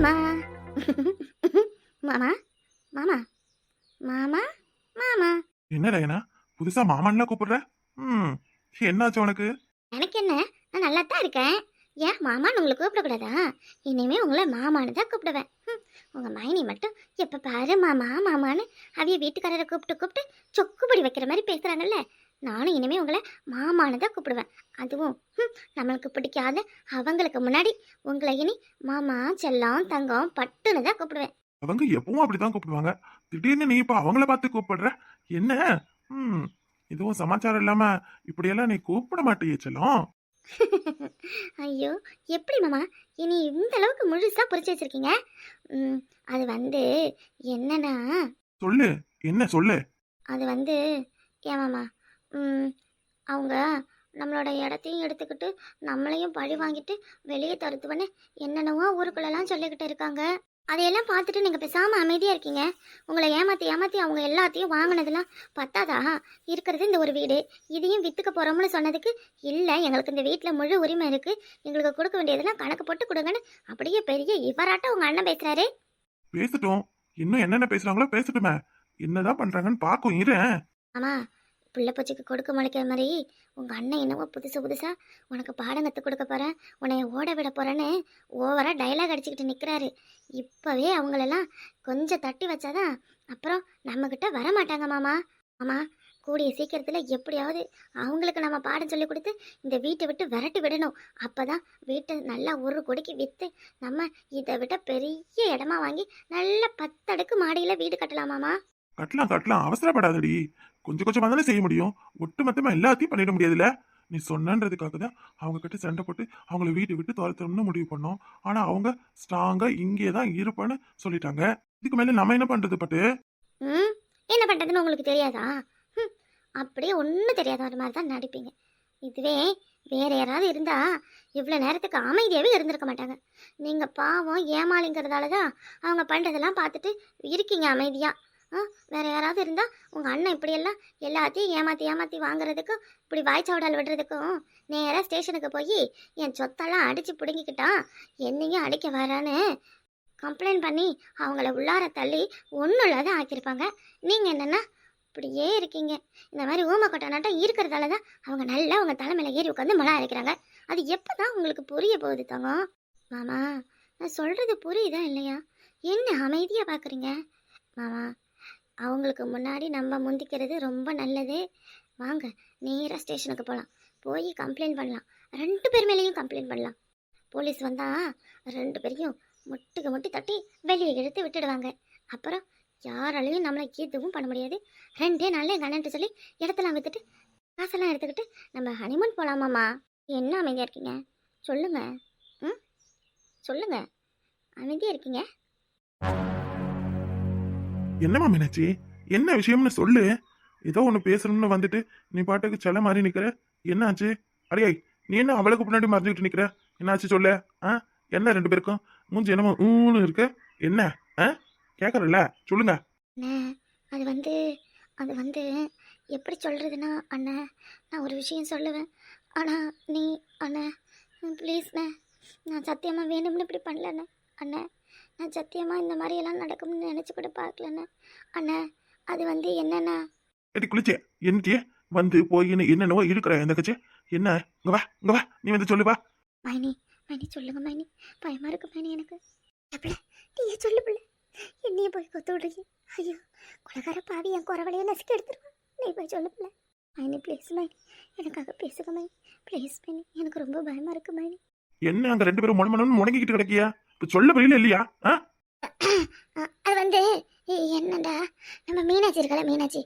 மாமா மாமா மாமா மாமா மாமா. என்ன ரயனா புதுசா மாமன்லாம் கூப்பிடுற? ம் என்னாச்சு உனக்கு? எனக்கு என்ன, நான் நல்லா தான் இருக்கேன். ஏன் மாமான்னு உங்களை கூப்பிடக்கூடாதா? இனிமே உங்களை மாமான்னு தான் கூப்பிடுவேன். உங்க மைனி மட்டும் எப்ப பாரு மாமா மாமான்னு அவிய வீட்டுக்காரரை கூப்பிட்டு கூப்பிட்டு சொக்குபடி வைக்கிற மாதிரி பேசுறாங்கல்ல. நானும் இனிமே உங்களை மாமான்னு தான் கூப்பிடுவேன். அதுவும் நம்மளுக்கு பிடிக்காத அவங்களுக்கு முன்னாடி உங்களை இனி மாமா செல்லம் தங்கம் பட்டுன்னு தான் கூப்பிடுவேன். அவங்க எப்பவும் அப்படிதான் கூப்பிடுவாங்க. திடீர்னு நீ இப்ப அவங்கள பார்த்து கூப்பிடுற என்ன? ம் இதுவும் சமாச்சாரம் இல்லாம இப்படியெல்லாம் நீ கூப்பிட மாட்டியே செல்லம். ஐயோ, எப்படி மாமா இனி இந்த அளவுக்கு முழுசா புரிச்சு வச்சிருக்கீங்க? அது வந்து என்னன்னா, சொல்லு, என்ன சொல்லு? அது வந்து ஏன் மாமா, அவங்க நம்மளோட இடத்தையும் எடுத்துக்கிட்டு நம்மளையும் பழி வாங்கிட்டு வெளியே துரத்துவன்னு என்னென்னவோ ஊருக்குள்ளெல்லாம் சொல்லிக்கிட்டு இருக்காங்க. அதையெல்லாம் பார்த்துட்டு நீங்கள் பேசாமல் அமைதியாக இருக்கீங்க. உங்களை ஏமாற்றி ஏமாற்றி அவங்க எல்லாத்தையும் வாங்கினதெல்லாம் பத்தாதா? இருக்கிறது இந்த ஒரு வீடு, இதையும் விற்றுக்க போகிறோம்னு சொன்னதுக்கு இல்லை எங்களுக்கு இந்த வீட்டில் முழு உரிமை இருக்குது, எங்களுக்கு கொடுக்க வேண்டியதெல்லாம் கணக்கு போட்டு கொடுங்கன்னு அப்படியே பெரிய இவராட்ட உங்கள் அண்ணன் பேசுகிறாரு. பேசட்டும், இன்னும் என்னென்ன பேசுறாங்களோ பேசட்டுமே. என்னதான் பண்றாங்கன்னு பாக்கும் இரு. ஆமாம், பிள்ளை பூச்சிக்கு கொடுக்க முளைக்கிற மாதிரி உங்கள் அண்ணன் என்னவோ புதுசாக உனக்கு பாடம் கற்றுக் கொடுக்க போகிறேன், உன்னை ஓட விட போகிறேன்னு ஓவராக டைலாக் அடிச்சுக்கிட்டு நிற்கிறாரு. இப்போவே அவங்களெல்லாம் கொஞ்சம் தட்டி வச்சாதான் அப்புறம் நம்மக்கிட்ட வர மாட்டாங்க மாமா. மாமா, கூடிய சீக்கிரத்தில் எப்படியாவது அவங்களுக்கு நம்ம பாடம் சொல்லி கொடுத்து இந்த வீட்டை விட்டு விரட்டி விடணும். அப்போ தான் வீட்டை நல்லா ஒரு கொடிக்கு விற்று நம்ம இதை விட பெரிய இடமா வாங்கி நல்ல 10 அடுக்கு மாடியில் வீடு கட்டலாமாமா. கட்டலாம் கட்டலாம், அவசரப்படாதடி. கொஞ்சம் கொஞ்சமா தானே செய்ய முடியும், ஒட்டுமொத்தமா எல்லாத்தையும் பண்ணிட முடியாதுல்ல. நீ சொன்னன்றதுக்காக தான் அவங்க கிட்ட சண்டை போட்டு அவங்கள வீட்டை விட்டு துரத்தணும்னு முடிவு பண்ணோம். ஆனா அவங்க ஸ்ட்ராங்கா இங்கே தான் இருப்பேன்னு சொல்லிட்டாங்க. இதுக்கு மேல நம்ம என்ன பண்றது பட்டு? என்ன பண்றதுன்னு உங்களுக்கு தெரியாதா? அப்படியே ஒன்றும் தெரியாத ஒரு மாதிரி தான் நடிப்பீங்க. இதுவே வேற யாராவது இருந்தா இவ்வளோ நேரத்துக்கு அமைதியாகவே இருந்திருக்க மாட்டாங்க. நீங்கள் பாவம் ஏமாளிங்கிறதால தான் அவங்க பண்ணுறதெல்லாம் பார்த்துட்டு இருக்கீங்க அமைதியாக. வேற யாராவது இருந்தால் உங்கள் அண்ணன் இப்படியெல்லாம் எல்லாத்தையும் ஏமாற்றி வாங்குறதுக்கும் இப்படி வாய்ச்சாவடால் விடுறதுக்கும் நேராக ஸ்டேஷனுக்கு போய் என் சொத்தெல்லாம் அடித்து பிடுங்கிக்கிட்டான், என்னையும் அடிக்க வரான்னு கம்ப்ளைண்ட் பண்ணி அவங்கள உள்ளார தள்ளி ஒன்றும் இல்லாத ஆக்கியிருப்பாங்க. நீங்கள் என்னென்னா இப்படியே இருக்கீங்க. இந்த மாதிரி ஊமக்கொட்டை நாட்டம் இருக்கிறதால தான் அவங்க நல்லா உங்கள் தலைமையில் ஏறி உட்காந்து மழை அரைக்கிறாங்க. அது எப்போ தான் உங்களுக்கு புரிய போகுது தங்கம்? மாமா, நான் சொல்கிறது புரியுதா இல்லையா? என்ன அமைதியாக பார்க்குறீங்க? மாமா, அவங்களுக்கு முன்னாடி நம்ம முந்திக்கிறது ரொம்ப நல்லது. வாங்க நேராக ஸ்டேஷனுக்கு போகலாம், போய் கம்ப்ளைண்ட் பண்ணலாம். 2 பேர் மேலேயும் கம்ப்ளைண்ட் பண்ணலாம். போலீஸ் வந்தால் 2 பேரையும் முட்டுக்கு முட்டி தட்டி வெளியே இழுத்து விட்டுடுவாங்க. அப்புறம் யாராலையும் நம்மளை எதுவும் பண்ண முடியாது. 2 நாளில் எங்கள் அண்ணன்ட்டு சொல்லி இடத்தெல்லாம் விற்றுட்டு காசெல்லாம் எடுத்துக்கிட்டு நம்ம ஹனிமூன் போகலாமாம்மா. என்ன அமைதியாக இருக்கீங்க? சொல்லுங்க. சொல்லுங்க, அமைதியாக இருக்கீங்க. என்னமா மீனாட்சி, என்ன விஷயம்னு சொல்லு. ஏதோ ஒண்ணு பேசணும்னு வந்துட்டு நீ பாட்டுக்கு செல்ல மாதிரி நிக்கிற. என்னாச்சு? அடியே, நீ என்ன அவளுக்கு பின்னாடி மறைஞ்சிட்டு நிக்கிற? என்னாச்சு சொல்லு. என்ன 2 பேருக்கும் மூஞ்சி என்னமோ ஊன்னு இருக்கு? என்ன கேக்குறல்ல, சொல்லுங்க. அது வந்து எப்படி சொல்றதுன்னா அண்ணன், நான் ஒரு விஷயம் சொல்லுவேன். ஆனா நீ அண்ணன் ப்ளீஸ்ண்ணே, நான் சத்தியமா வேணும்னு இப்படி பண்ணலண்ணே. அண்ணன், நான் சத்தியமா இந்த மாதிரி எல்லாம் நடக்கும்னு நினைச்சு கூட பார்க்கலண்ணே. அண்ணன், அது வந்து என்னன்னா, எடி குளிச்சே என்னட்டியே வந்து போய் என்னென்னவோ இருக்கிற இந்த கட்சி. என்ன? இங்க வா இங்க வா, நீ வந்து சொல்லு வா. மைனி சொல்லுங்க மைனி, பயமா இருக்கு மைனி எனக்கு. நீ சொல்லு பிள்ளை, என்னைய போய் கொத்து விடுறீங்க. ஐயோ, கொலகார பாவி என் குறவளையே நசுக்கி எடுத்துருவான். நீ போய் சொல்லு பிள்ளை. மைனி ப்ளீஸ் மைனி, எனக்காக பேசுங்க மைனி ப்ளீஸ் மைனி, எனக்கு ரொம்ப பயமா இருக்கு மைனி. என்ன அங்க 2 பேரும் மொணமொணன்னு முடங்கிக்கிட்டு கிடக்கியா? இப்ப சொல்ல புரியல இல்லையா? அது வந்து என்னடா, நம்ம மீனாட்சி இருக்கல, மீனாட்சி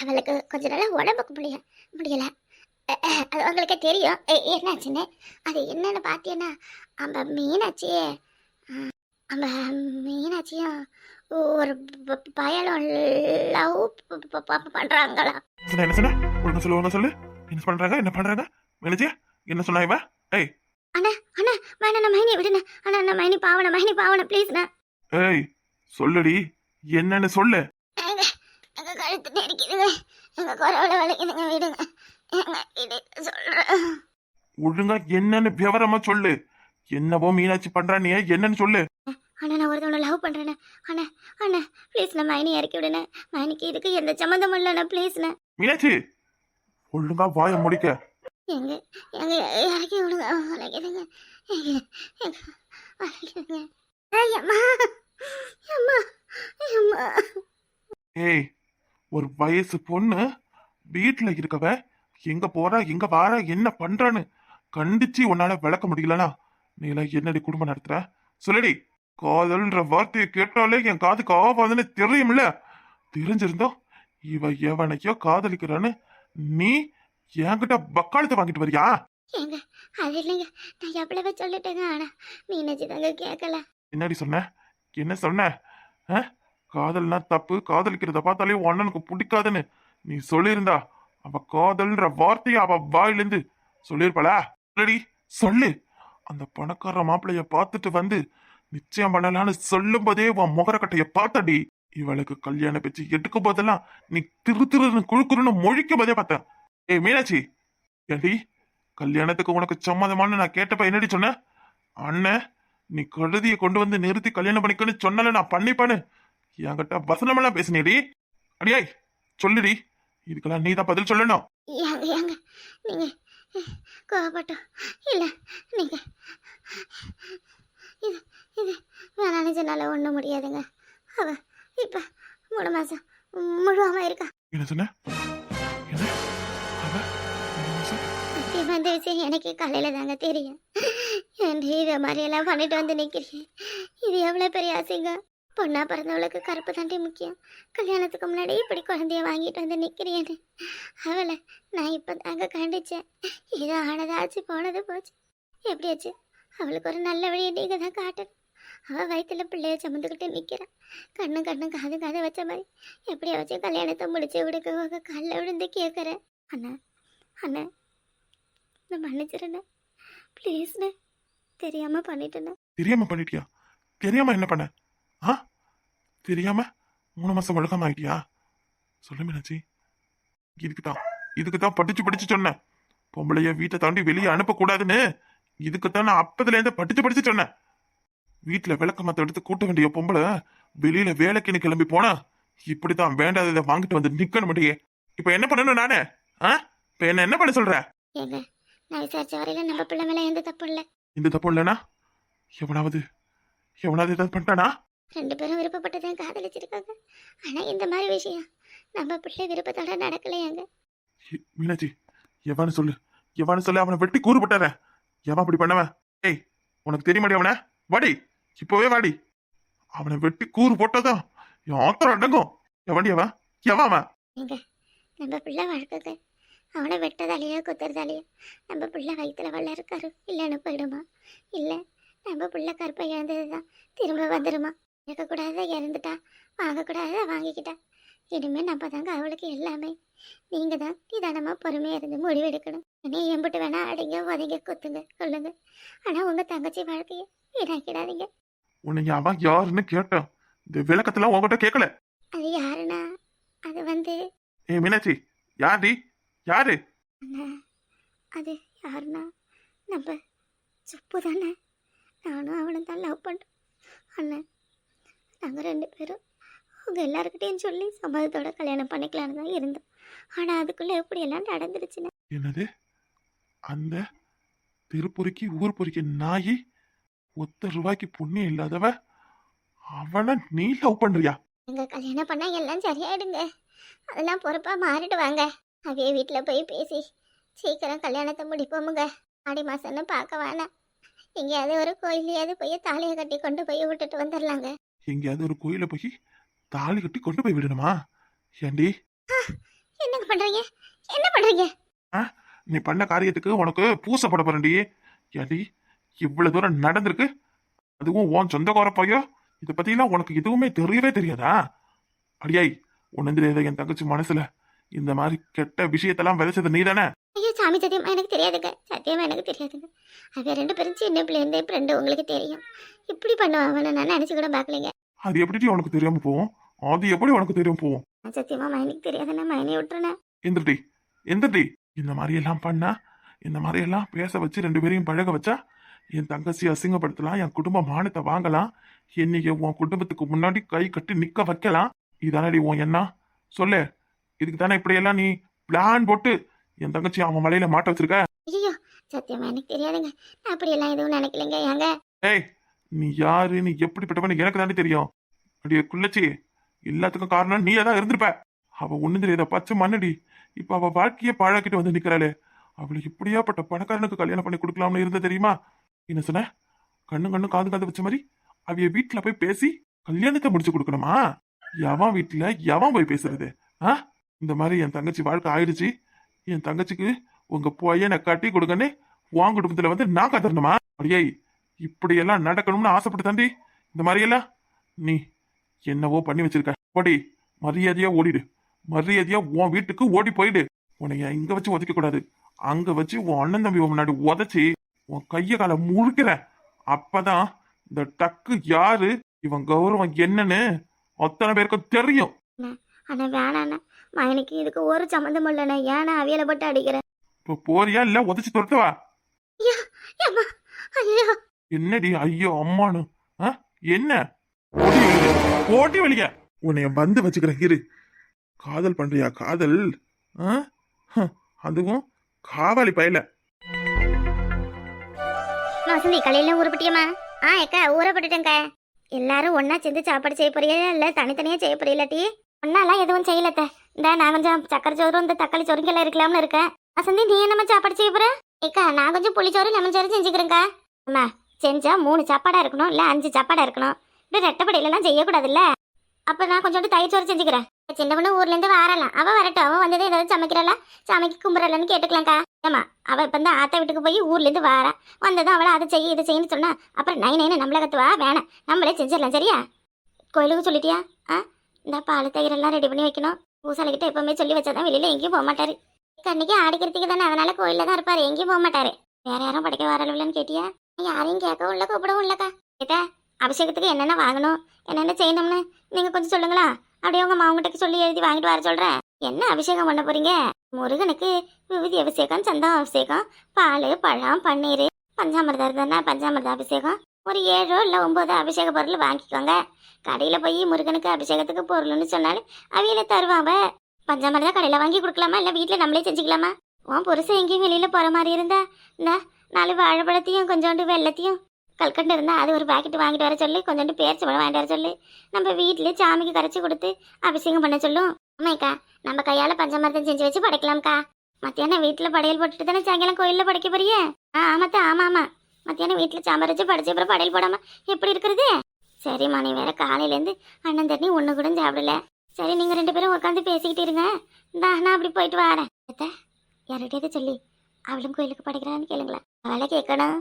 அவளுக்கு கொஞ்ச நாளா உடம்புக்கு முடியல. அது உங்களுக்கே தெரியும் என்னாச்சுன்னு. அது என்னன்னு பார்த்தீங்கன்னா, அந்த மீனாட்சியும் ஒரு பயலும் லவ் பண்றாங்களா? என்ன சொன்ன? ஒழுங்கா சொல்லு. என்ன பண்றாங்க மீனாட்சி? என்ன சொன்னா இவ? ஏய் அண்ணா வேணா, மைனி விடுண்ணே. அண்ணா மைனி பாவன ப்ளீஸ்ண்ணா. ஏய் சொல்லுடி, என்னன்னு சொல்லு. எங்க கழுத்து நெரிக்குதுங்க, எங்க குறவளை வலிக்குதுங்க, விடுங்க. சொல்றேன். ஒழுங்கா என்னன்னு விவரமா சொல்லு. என்னவோ மீனாட்சி பண்றா நீ என்னன்னு சொல்லு. அண்ணா நான் ஒருத்தவனை லவ் பண்ணுறேண்ணே. அண்ணா அண்ணா ப்ளீஸ் நான் மைனி இறக்கி விடுண்ணே. மைனிக்கு இதுக்கு எந்த சம்மந்தமும் இல்லைண்ணா ப்ளீஸ்ண்ணே. மீனாட்சி ஒழுங்கா வாய முடிக்க. எங்க எங்க இறக்கி விடுங்க. வளைக்குதுங்க வளைக்குதுங்க. அம்மா அம்மா அம்மா. ஏய், ஒரு வயசு பொண்ணு வீட்டுல இருக்கவ எங்க போறா எங்க வாரா என்ன பண்றான்னு கண்டிச்சு உன்னால விளக்க முடியலனா நீ எல்லாம் என்னடி குடும்பம் நடத்துற சொல்லுடி. காதல்ன்ற வார்த்தையை கேட்டாலே என் காதுக்கு ஆவாதுன்னு தெரியும்ல. தெரிஞ்சிருந்தோம் இவ எவனையோ காதலிக்கிறான்னு நீ என்கிட்ட வக்காலத்தை வாங்கிட்டு வரியா? ஏங்க அது இல்லைங்க, நான் எவ்வளவு சொல்லிட்டேங்க. ஆனா மீனாட்சி தாங்க கேட்கல. என்னடி சொன்ன? என்ன சொன்ன? காதல்னா தப்பு, காதலிக்கிறத பார்த்தாலே உன் அண்ணனுக்கு பிடிக்காதுன்னு நீ சொல்லியிருந்தா அவ காதல்ன்ற வார்த்தையை அவ வாயிலிருந்து சொல்லியிருப்பாளா? சொல்லடி சொல்லு. அந்த பணக்கார மாப்பிள்ளைய பார்த்துட்டு வந்து நிச்சயம் பண்ணலான்னு சொல்லும் போதே உன் முகரக்கட்டைய பார்த்தடி. இவளுக்கு கல்யாண பேச்சு எடுக்கும் போதெல்லாம் நீ திரு திருன்னு குழுக்குறுன்னு மொழிக்கும் போதே பார்த்தேன். ஏய் மீனாட்சி, ஏடி கல்யாணத்துக்கு உனக்கு சம்மதமானு நான் கேட்டப்ப என்னடி சொன்ன? அண்ணன் நீ கழுதியை கொண்டு வந்து நிறுத்தி கல்யாணம் பண்ணிக்கன்னு சொன்னால நான் பண்ணிப்பானு என்கிட்ட வசனமெல்லாம் பேசினேடி. அடியாய் சொல்லுடி, இதுக்கெல்லாம் நீ தான் பதில் சொல்லணும். ஏங்க ஏங்க நீங்க கோவப்பட்டோம் இல்லை, நீங்க இது இது வேணான்னு சொன்னால ஒன்றும் முடியாதுங்க. அவ இப்போ 3 மாதம் முழுவாம இருக்கா. என்ன சொன்ன? என்ன? அவ 3 மாசம்? சத்தியமா இந்த விஷயம் எனக்கு காலையில் தாங்க தெரியும். என்று இதை மாதிரியெல்லாம் பண்ணிட்டு வந்து நிற்கிறேன். இது எவ்வளோ பெரிய அசிங்கம். பொண்ணா பிறந்தவளுக்கு கருப்பு தாண்டி முக்கியம். கல்யாணத்துக்கு முன்னாடி இப்படி குழந்தைய வாங்கிட்டு வந்து நிற்கிறேன்னு அவளை நான் இப்போ தாங்க கண்டிச்சேன். ஏதோ ஆனதாச்சு போனது போச்சு. எப்படியாச்சு அவளுக்கு ஒரு நல்ல வழியை நீங்கள் தான் காட்டணும். அவள் வயிற்றுல பிள்ளைய சுமந்துக்கிட்டு நிற்கிறான். கண்ணு கண்ணு காது காதை வச்ச மாதிரி எப்படியா வச்சு கல்யாணத்தை முடிச்சு விடுக்க காலில் விழுந்து கேட்குறேன். அண்ணா அண்ணா நான் மன்னிச்சிருண்ணே ப்ளீஸ்ண்ணே. தெரியாமல் பண்ணிட்டேண்ணே. தெரியாம பண்ணிட்டியா? தெரியாம என்ன பண்ண? தெரியாம 3 மாசம் ஒழுங்காம ஆயிட்டியா? சொல்லு மீனாட்சி. இதுக்குதான் படிச்சு சொன்னேன். பொம்பளைய வீட்டை தாண்டி வெளியே அனுப்பக்கூடாதுன்னு இதுக்குத்தான் நான் அப்பதுல இருந்து படிச்சு சொன்னேன். வீட்டுல விளக்க மத்த எடுத்து கூட்ட வேண்டிய பொம்பளை வெளியில வேலைக்குன்னு கிளம்பி போனா இப்படித்தான் வேண்டாததை வாங்கிட்டு வந்து நிக்கணும் முடியே. இப்ப என்ன பண்ணணும் நானே? இப்ப என்ன பண்ண சொல்ற? ஏங்க நான் விசாரிச்ச வரையில நம்ம பிள்ளை மேல எந்த தப்பு இல்லை. இந்த தப்பு இல்லைனா எவனாவது ஏதாவது பண்ணிட்டானா? 2 பேரும் விருப்பப்பட்டதான் காதலிச்சிருக்காங்க. ஆனா இந்த மாதிரி விஷயம் நம்ம பிள்ளை விருப்பத்தோட நடக்கலையாங்க. மீனாட்சி எவான்னு சொல்லு அவனை வெட்டி கூறுபட்டார. எவன் அப்படி பண்ணவன்? ஏய் உனக்கு தெரியுமாடி அவனை? வாடி இப்பவே வாடி. அவனை வெட்டி கூறு போட்டதான் என் ஆத்திரம் அடங்கும். எவன்டி அவன்? எவன்? ஏங்க நம்ம பிள்ளை வாழ்க்கை அவனை வெட்டதாலேயோ குத்துறதாலேயோ நம்ம பிள்ளை வயிற்றுல வல்ல இருக்காரு இல்லைன்னு போயிடுமா? இல்லை நம்ம பிள்ளை கற்பை இழந்ததுதான் திரும்ப வந்துடுமா? இருக்கக்கூடாத இறந்துட்டா, வாங்கக்கூடாத வாங்கிக்கிட்டா. இனிமேல் நம்ம தாங்க அவளுக்கு எல்லாமே. நீங்கள் தான் நிதானமாக பொறுமையாக இருந்து முடிவெடுக்கணும். என்னை எம்பிட்டு வேணா அடிங்க உதங்க குத்துங்க சொல்லுங்க. ஆனால் உங்கள் தங்கச்சி வாழ்க்கையை வீணாக்கிடாதீங்க. உன்னை அவன் யாருன்னு கேட்டான். இந்த விளக்கத்தெல்லாம் உங்ககிட்ட கேட்கல. அது யாருண்ணா? அது வந்து மீனாட்சி யாரு? அண்ணா அது யாருண்ணா? நம்ம சுப்பு தானே. நானும் அவனும் தான் லவ் பண்ணுறோம் அண்ணன். நாங்கள் 2 பேரும் உங்கள் எல்லாருக்கிட்டையும் சொல்லி சம்மதத்தோட கல்யாணம் பண்ணிக்கலான்னு தான் இருந்தோம். ஆனால் அதுக்குள்ளே எப்படியெல்லாம் நடந்துருச்சுன்னு. என்னது? அந்த திருப்பொறிக்கு ஊர் பொறிக்கு நாயி ₹1 புண்ணியம் இல்லாதவ அவனை நீ லவ் பண்றியா? எங்கள் கல்யாணம் பண்ணால் எல்லாம் சரியாயிடுங்க. அதெல்லாம் பொறுப்பாக மாறிடுவாங்க. அதே வீட்டில் போய் பேசி சீக்கிரம் கல்யாணத்தை முடிப்போமுங்க. ஆடி மாதம்னு பார்க்க வேணாம். எங்கேயாவது ஒரு கோயிலையாவது போய் தாலியை கட்டி கொண்டு போய் விட்டுட்டு வந்துடலாங்க. எங்கேயாவது ஒரு கோயில போய் தாலி கட்டி கொண்டு போய் விடணுமா? ஏண்டி என்ன பண்றீங்க? நீ பண்ண காரியத்துக்கு உனக்கு பூசை போட போறேன்டி. ஏண்டி இவ்வளவு தூரம் நடந்திருக்கு, அதுவும் உன் சொந்தக்கார பையோ. இதை பத்திலாம் உனக்கு எதுவுமே தெரியவே தெரியாதா? அடியாய் உனந்து தெரியாத என் தங்கச்சி மனசுல இந்த மாதிரி கெட்ட விஷயத்தெல்லாம் விதைச்சது நீ தானே? ஐயோ சாமி, சத்தியமா எனக்கு தெரியாதுங்க. அவ 2 பேரும் சின்ன பிள்ளைங்க ஃப்ரெண்டு, உங்களுக்கு தெரியும். இப்படி பண்ணுவாங்கன்னு நான் நினைச்சு கூட பார்க்கலைங்க. அது எப்படி உனக்கு தெரியாம போவோம்? அது எப்படி உனக்கு தெரியாம போவோம்? சத்தியமா மைனிக்கு தெரியாதுன்னா மைனி விட்டுறேன். எந்திரடி இந்த மாதிரி எல்லாம் பண்ணா, இந்த மாதிரி எல்லாம் பேச வச்சு 2 பேரையும் பழக வச்சா என் தங்கச்சி அசிங்கப்படுத்தலாம், என் குடும்ப மானத்தை வாங்கலாம், என்னைய உன் குடும்பத்துக்கு முன்னாடி கை கட்டி நிக்க வைக்கலாம். இதானடி உன் எண்ணா? சொல்லு. இதுக்கு தானே இப்படியெல்லாம் நீ பிளான் போட்டு என் தங்கச்சி அவன் மலையில மாட்ட வச்சிருக்க? ஐயோ சத்தியமா எனக்கு தெரியாதுங்க. நான் அப்படியெல்லாம் எதுவும் நினைக்கலைங்க. ஏங்க ஏய், நீ யாரு, நீ எப்படிப்பட்டவன்னு எனக்கு தானே தெரியும். அடியே குள்ளச்சி, எல்லாத்துக்கும் காரணம் நீயே தான் இருந்திருப்ப. அவ ஒண்ணு தெரியாத பச்சை மண்ணடி. இப்ப அவ வாழ்க்கையே பாழாக்கிட்டு வந்து நிக்கிறாளே. அவளுக்கு இப்படியாப்பட்ட பணக்காரனுக்கு கல்யாணம் பண்ணி கொடுக்கலாம்னு இருந்த தெரியுமா? என்ன சொன்ன? கண்ணு கண்ணு காது காது வச்ச மாதிரி அவைய வீட்டுல போய் பேசி கல்யாணத்தை முடிச்சு கொடுக்கணுமா? எவன் வீட்டுல எவன் போய் பேசுறது? இந்த மாதிரி என் தங்கச்சி வாழ்க்கை ஆயிடுச்சு. என் தங்கச்சிக்கு உங்க பையனை கட்டி கொடுங்கன்னு உன் குடும்பத்துல வந்து நான் கத்தரணுமா? அடியே, இப்படியெல்லாம் நடக்கணும்னு ஆசைப்பட்டு தாண்டி இந்த மாதிரி எல்லாம் நீ என்னவோ பண்ணி வச்சிருக்க. ஓடி, மரியாதையா ஓடிடு. மரியாதையா உன் வீட்டுக்கு ஓடி போயிடு. உன்னைய இங்க வச்சு உதைக்க கூடாது. அங்க வச்சு உன் அண்ணன் தம்பி முன்னாடி உதைச்சி உன் கைய காலை முழுக்கிறேன். அப்பதான் இந்த டக்கு யாரு, இவன் கௌரவம் என்னன்னு அத்தனை பேருக்கு தெரியும். ஆனா வேணாண்ணா, மகனுக்கு இதுக்கு ஒரு சம்மந்தம் இல்லைண்ணா. ஏன்னா அவியலை போட்டு அடிக்கிறேன். இப்ப போறியா இல்ல உதச்சு துரத்துவா? ஐயோ என்னடி ஐயோ அம்மானு? என்ன போட்டி வலிக்க? உன்னைய வந்து வச்சுக்கிறேன் இரு. காதல் பண்றியா காதல்? அதுவும் காவாலி பயல. வசந்தி கலையில ஊறப்பட்டியம்மா? ஏக்கா ஊறப்பட்டுட்டேங்க. எல்லாரும் ஒன்னா சேர்ந்து சாப்பாடு செய்ய போறியா இல்ல தனித்தனியா செய்ய போறீங்களாட்டி? ஒன்னாலாம் எதுவும் செய்யலத்த. இந்த நான் கொஞ்சம் சக்கரை சோறும் இந்த தக்காளி சோறுங்கெல்லாம் இருக்கலாம்னு இருக்கேன். வசந்தி நீ என்னம்மா சாப்பாடு செய்ய போற? ஏக்கா நான் கொஞ்சம் புளிச்சோறு லெமன் சோறு செஞ்சுக்கிறேங்க்கா. அம்மா செஞ்சா 3 சாப்பாடா இருக்கணும் இல்ல 5 சாப்பாடா இருக்கணும். இப்படி ரெட்டப்படையிலாம் செய்யக்கூடாதுல்ல. அப்ப நான் கொஞ்சோண்டு தயிர் சோறு செஞ்சுக்கிறேன். சின்ன பொண்ணு ஊர்ல இருந்து வரலாம். அவ வரட்டும். அவ வந்ததே ஏதாவது சமைக்கிறாளா சமைக்க கும்புறலன்னு கேட்டுக்கலாம்க்கா. ஏமா அவ இப்ப இந்த ஆத்தா வீட்டுக்கு போய் ஊர்ல இருந்து வாரா. வந்ததும் அவளை அதை செய்ய இதை செய்யன்னு சொன்னா அப்புறம் நைனு நம்மள கத்துவா. வேணாம், நம்மளே செஞ்சிடலாம். சரியா? கோயிலுக்கு சொல்லிட்டியா? இந்த பால் தயிர் எல்லாம் ரெடி பண்ணி வைக்கணும். பூசாலிக்கிட்ட எப்பவுமே சொல்லி வச்சாதான் வெளியில எங்கேயும் போக மாட்டாரு. கண்ணிக்கு ஆடிக்கிறதுக்கு தானே, அதனால கோயில்ல தான் இருப்பாரு, எங்கேயும் போக மாட்டாரு. வேற யாரும் படிக்க வரலன்னு கேட்டியா? யாரையும் கேட்கவும் இல்லை கூப்பிடவும் இல்லக்கா. கேட்டா அபிஷேகத்துக்கு என்னென்ன வாங்கணும் என்னென்ன செய்யணும்னு நீங்க கொஞ்சம் சொல்லுங்களா? அப்படியே உங்க மாவங்கிட்ட சொல்லி எழுதி வாங்கிட்டு வர சொல்றேன். என்ன அபிஷேகம் பண்ண போறீங்க? முருகனுக்கு விபூதி அபிஷேகம், சந்தனம் அபிஷேகம், பால் பழம் பன்னீர், பஞ்சாமிர்தம் இருந்தா பஞ்சாமிர்த அபிஷேகம். ஒரு 7 இல்ல 9 அபிஷேக பொருள் வாங்கிக்கோங்க. கடையில போய் முருகனுக்கு அபிஷேகத்துக்கு பொருள்னு சொன்னாலும் அவியில தருவாங்க. பஞ்சாமிர்தம் கடையில வாங்கி கொடுக்கலாமா இல்ல வீட்டுல நம்மளே செஞ்சுக்கலாமா? உன் புருஷன் எங்கேயும் வெளியில போற மாதிரி இருந்தா இந்த 4 வாழைப்பழத்தையும் கொஞ்சோண்டு வெள்ளத்தையும் கல்கண்டு இருந்தா அது ஒரு பாக்கெட் வாங்கிட்டு வர சொல்லு. கொஞ்சோண்டு பேரிச்சம்பழம் வாங்கிட்டு வர சொல்லு. நம்ம வீட்டுல சாமிக்கு கரைச்சி கொடுத்து அபிஷேகம் பண்ண சொல்லும். ஆமாக்கா, நம்ம கையால பஞ்சாமிர்தம் செஞ்சு வச்சு படைக்கலாம்க்கா. மத்தியானம் வீட்டுல படையல் போட்டுட்டு தானே சாயங்காலம் கோயில்ல படைக்க போறிய? ஆமாத்தா ஆமா. மத்தியானம் வீட்டுல சாம்பார் வச்சு படைச்ச அப்புறம் படையல் போடாம எப்படி இருக்கிறது? சரிம்மா, நீ வேற காலையில இருந்து அண்ணன் தண்ணி ஒண்ணு கூட சாப்பிடல. சரி, நீங்க 2 பேரும் உட்காந்து பேசிக்கிட்டு இருங்க. இந்தா நான் அப்படி போயிட்டு வரேன். யார்கிட்டயாவது சொல்லி அவளும் கோயிலுக்கு படைக்கிறான்னு கேளுங்களேன். அவளை கேட்கணும்.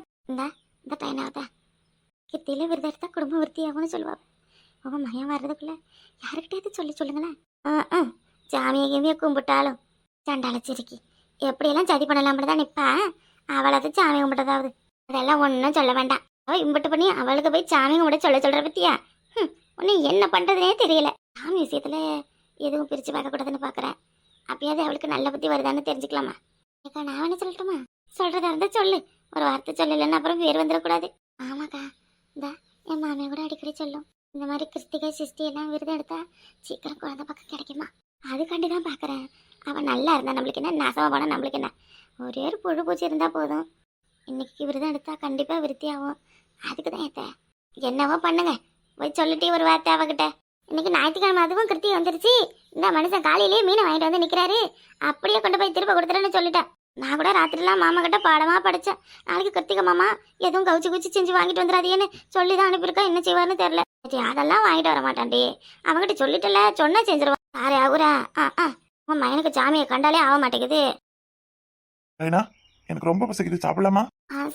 இந்த பையனாவதா கித்தியில விரதம் எடுத்தா குடும்பம் விருத்தியாகும்னு சொல்லுவாங்க. உங்க மயம் வர்றதுக்குள்ள யாருக்கிட்டயாவது சொல்லுங்களேன். சாமியை கிமியை கும்பிட்டாலும் சண்டாளச்சிருக்கி எப்படியெல்லாம் சதி பண்ணலாம்னு தான் நிப்பா. அவளாவது சாமி கும்பிட்டதாவது அதெல்லாம் ஒன்றும் சொல்ல வேண்டாம். அவ இம்பிட்டு பண்ணி அவளுக்கு போய் சாமி கும்பிட சொல்ற பத்தியா? ஒன்னு என்ன பண்றதுனே தெரியல. சாமி விஷயத்துல எதுவும் பிரிச்சு பார்க்க கூடாதுன்னு பாக்குறேன். அப்பயாவது அவளுக்கு நல்ல புத்தி வருதான்னு தெரிஞ்சுக்கலாமா? ஏக்கா நான் என்ன சொல்லட்டுமா? சொல்றதா இருந்தா சொல்லு. ஒரு வார்த்தை சொல்லலன்னு அப்புறம் பேர் வந்துடக்கூடாது. ஆமாக்கா, இந்த என் மாமியா கூட அடிக்கடி சொல்லும், இந்த மாதிரி கிருத்திகை சிஷ்டி எல்லாம் விரதம் எடுத்தா சீக்கிரம் குழந்தை பக்கம் கிடைக்குமா. அதுக்காண்டி தான் பாக்குறேன். அவன் நல்லா இருந்தா நம்மளுக்கு என்ன, நாசமா போனா நம்மளுக்கு என்ன. ஒரே ஒரு புழு பூச்சி இருந்தா போதும். இன்னைக்கு விரதம் எடுத்தா கண்டிப்பா விருத்தி ஆகும். அதுக்கு தான் ஏத்த என்னவோ பண்ணுங்க. போய் சொல்லிட்டே ஒரு வார்த்தை அவகிட்ட. இன்னைக்கு ஞாயிற்றுக்கிழமை, அதுவும் கிருத்திகை வந்துருச்சு. இந்த மனுஷன் காலையிலேயே மீனை வாங்கிட்டு வந்து நிக்கிறாரு. அப்படியே கொண்டு போய் திரும்ப கொடுத்துறேன்னு சொல்லிட்டேன். நான் கூட ராத்திரிலாம் மாமா கிட்ட பாடமா படிச்சேன். நாளைக்கு கிருத்திகை மாமா எதுவும் கவுச்சி செஞ்சு வாங்கிட்டு வந்துடாதேன்னு சொல்லிதான் அனுப்பியிருக்கா. என்ன செய்வார்னு தெரியல. அதெல்லாம் வாங்கிட்டு வர மாட்டான்டி. அவங்ககிட்ட சொல்லிட்டல, சொன்னா செஞ்சிருவான். சாரி ஆகுரா. உன் மகனுக்கு சாமியை கண்டாலே ஆக மாட்டேங்குது. எனக்கு ரொம்ப பசிக்குது, சாப்பிடலாமா?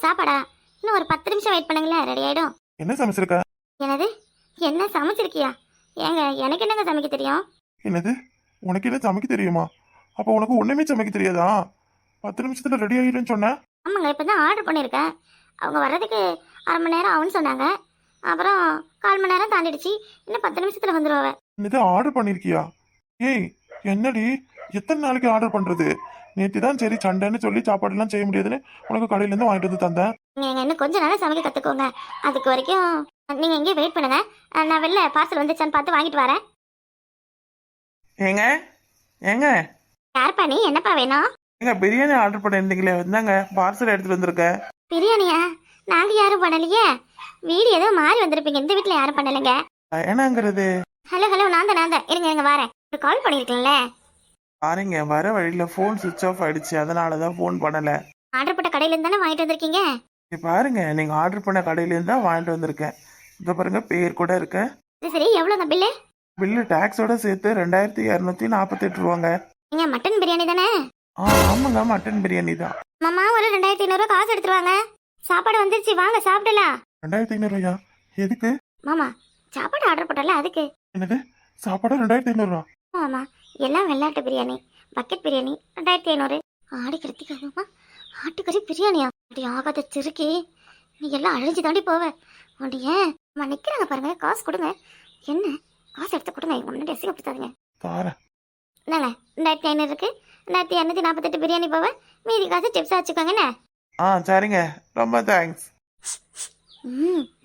சாப்பாடா? இன்னும் ஒரு 10 நிமிஷம் வெயிட் பண்ணுங்களேன், ரெடி ஆயிடும். என்ன சமைச்சிருக்க? என்னது? என்ன சமைச்சிருக்கியா? ஏங்க எனக்கு என்னங்க சமைக்க தெரியும்? என்னது, உனக்கு என்ன சமைக்க தெரியுமா? அப்ப உனக்கு ஒண்ணுமே சமைக்க தெரியாதா? 10 நிமிஷத்துல ரெடி ஆயிடுன்னு சொன்ன. ஆமாங்க, இப்பதான் ஆர்டர் பண்ணிருக்கேன். அவங்க வர்றதுக்கு 1/2 மணி நேரம் ஆகும்னு சொன்னாங்க. அப்புறம் 1/4 மணி நேரம் தாண்டிடுச்சு. இன்னும் 10 நிமிஷத்துல வந்துருவாங்க. என்னது, ஆர்டர் பண்ணிருக்கியா? ஏய் என்னடி, எத்தனை நாளைக்கு ஆர்டர் பண்றது? நேற்று தான் சரி சண்டைன்னு சொல்லி சாப்பாடுலாம் செய்ய முடியாதுன்னு உனக்கு கடையிலேருந்து வாங்கிட்டு வந்து தந்தேன். நீங்கள் இன்னும் கொஞ்ச நாளாக சமைக்க கற்றுக்கோங்க. அதுக்கு வரைக்கும் நீங்கள் எங்கேயும் வெயிட் பண்ணுங்க. நான் வெளில பார்சல் வந்துச்சான்னு பார்த்து வாங்கிட்டு வரேன். ஏங்க ஏங்க யாருப்பா நீ? என்னப்பா வேணும்? ஏங்க பிரியாணி ஆர்டர் பண்ணியிருந்தீங்களே வந்தாங்க பார்சல் எடுத்துட்டு வந்திருக்கேன். பிரியாணியா? நாங்கள் யாரும் பண்ணலையே. வீடு ஏதோ மாறி வந்திருப்பீங்க. இந்த வீட்டில் யாரும் பண்ணலைங்க. என்னங்கிறது? ஹலோ ஹலோ, நான் தான் இருங்க வரேன். கால் பண்ணியிருக்கீங்களே. பாருங்க வர வழியில் ஃபோன் சுவிட்ச் ஆஃப் ஆயிடுச்சு, அதனால தான் ஃபோன் பண்ணலை. ஆர்டர் போட்ட கடையிலேருந்து தானே வாங்கிட்டு வந்திருக்கீங்க. இங்க பாருங்க நீங்கள் ஆர்டர் பண்ண கடையிலேருந்து தான் வாங்கிட்டு வந்திருக்கேன். இங்கே பாருங்க பேர் கூட இருக்கு. சரி, எவ்வளோங்க பில்லு? பில்லு டேக்ஸோட சேர்த்து 2248 ரூபாங்க. நீங்க மட்டன் பிரியாணி தானே? ஆமாங்க மட்டன் பிரியாணி தான். மாமா ஒரு 2500 காசு எடுத்துருவாங்க. சாப்பாடு வந்துருச்சு, வாங்க சாப்பிடலாம். 2500 எதுக்கு? மாமா சாப்பாடு ஆர்டர் போட்டல அதுக்கு. என்னது சாப்பாடு 2500? மாமா எல்லாம் வெள்ளாட்டு பிரியாணி, பக்கெட் பிரியாணி 2500. ஆடி கிருத்திக்காமா ஆட்டுக்கறி பிரியாணியா? அப்படி ஆகாத சிறுக்கி, நீ எல்லாம் அழிஞ்சு தாண்டி போவ. உடைய அம்மா நிக்கிறாங்க பாருங்க, காசு கொடுங்க. என்ன காசு எடுத்து கொடுங்க, முன்னாடி அசிங்கப்படுத்தாதீங்க. தாரேன். என்னங்க 2500 இருக்கு, 2248 பிரியாணி போவ, மீதி காசு டிப்ஸா வச்சுக்கோங்கண்ணே. சரிங்க, ரொம்ப தேங்க்ஸ்.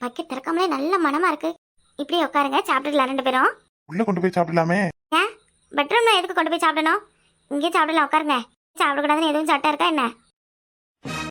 பக்கெட் திறக்காமலே நல்ல மனமா இருக்கு. இப்படியே உட்காருங்க, சாப்பிட்டுக்கலாம் 2 பேரும். உள்ள கொண்டு போய் சாப்பிடலாமே. பெட்ரூம்ல எதுக்கு கொண்டு போய் சாப்பிடணும்? இங்கே சாப்பிடலாம், உட்காருங்க. சாப்பிடக்கூடாதுன்னு எதுவும் சட்டம் இருக்கா என்ன?